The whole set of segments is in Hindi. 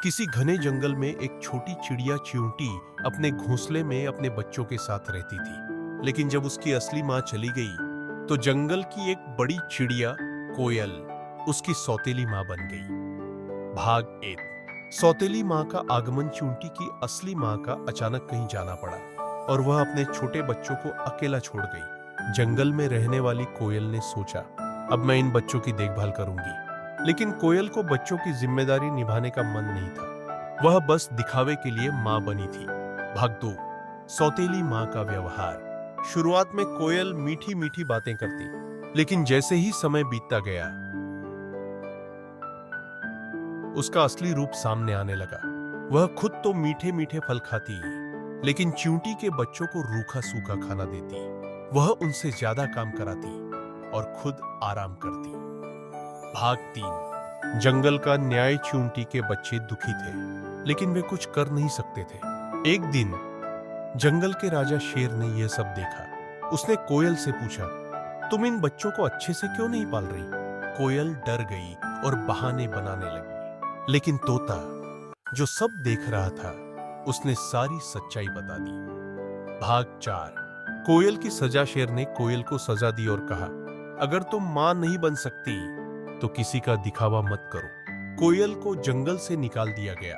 किसी घने जंगल में एक छोटी चिड़िया च्यूंटी अपने घोंसले में अपने बच्चों के साथ रहती थी। लेकिन जब उसकी असली माँ चली गई तो जंगल की एक बड़ी चिड़िया कोयल उसकी सौतेली माँ बन गई। भाग 1। सौतेली माँ का आगमन च्यूंटी की असली माँ का अचानक कहीं जाना पड़ा और वह अपने छोटे बच्चों को अकेला छोड़ गई। जंगल में रहने वाली कोयल ने सोचा, अब मैं इन बच्चों की देखभाल करूंगी। लेकिन कोयल को बच्चों की जिम्मेदारी निभाने का मन नहीं था। वह बस दिखावे के लिए मां बनी थी। भाग 2। सौतेली मां का व्यवहार। शुरुआत में कोयल मीठी मीठी बातें करती, लेकिन जैसे ही समय बीतता गया उसका असली रूप सामने आने लगा। वह खुद तो मीठे मीठे फल खाती, लेकिन च्यूंटी के बच्चों को रूखा सूखा खाना देती। वह उनसे ज्यादा काम कराती और खुद आराम करती। भाग 3। जंगल का न्याय। च्यूंटी के बच्चे दुखी थे, लेकिन वे कुछ कर नहीं सकते थे। एक दिन जंगल के राजा शेर ने यह सब देखा। उसने कोयल से पूछा, तुम इन बच्चों को अच्छे से क्यों नहीं पाल रही? कोयल डर गई और बहाने बनाने लगी। लेकिन तोता, जो सब देख रहा था, उसने सारी सच्चाई बता दी। भाग 4। कोयल की सजा। शेर ने कोयल को सजा दी और कहा, अगर तुम मां नहीं बन सकती तो किसी का दिखावा मत करो। कोयल को जंगल से निकाल दिया गया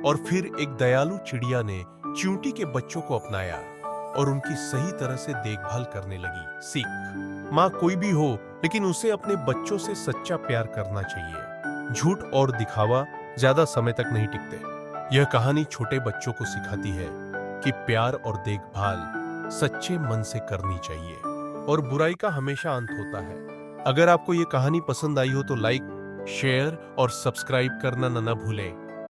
और फिर एक दयालु चिड़िया ने च्यूंटी के बच्चों को अपनाया और उनकी सही तरह से देखभाल करने लगी। सीख, मां कोई भी हो, लेकिन उसे अपने बच्चों से सच्चा प्यार करना चाहिए। झूठ और दिखावा ज्यादा समय तक नहीं टिकते। यह कहानी छोटे बच्चों को सिखाती है कि प्यार और देखभाल सच्चे मन से करनी चाहिए और बुराई का हमेशा अंत होता है। अगर आपको ये कहानी पसंद आई हो तो लाइक, शेयर और सब्सक्राइब करना न भूलें।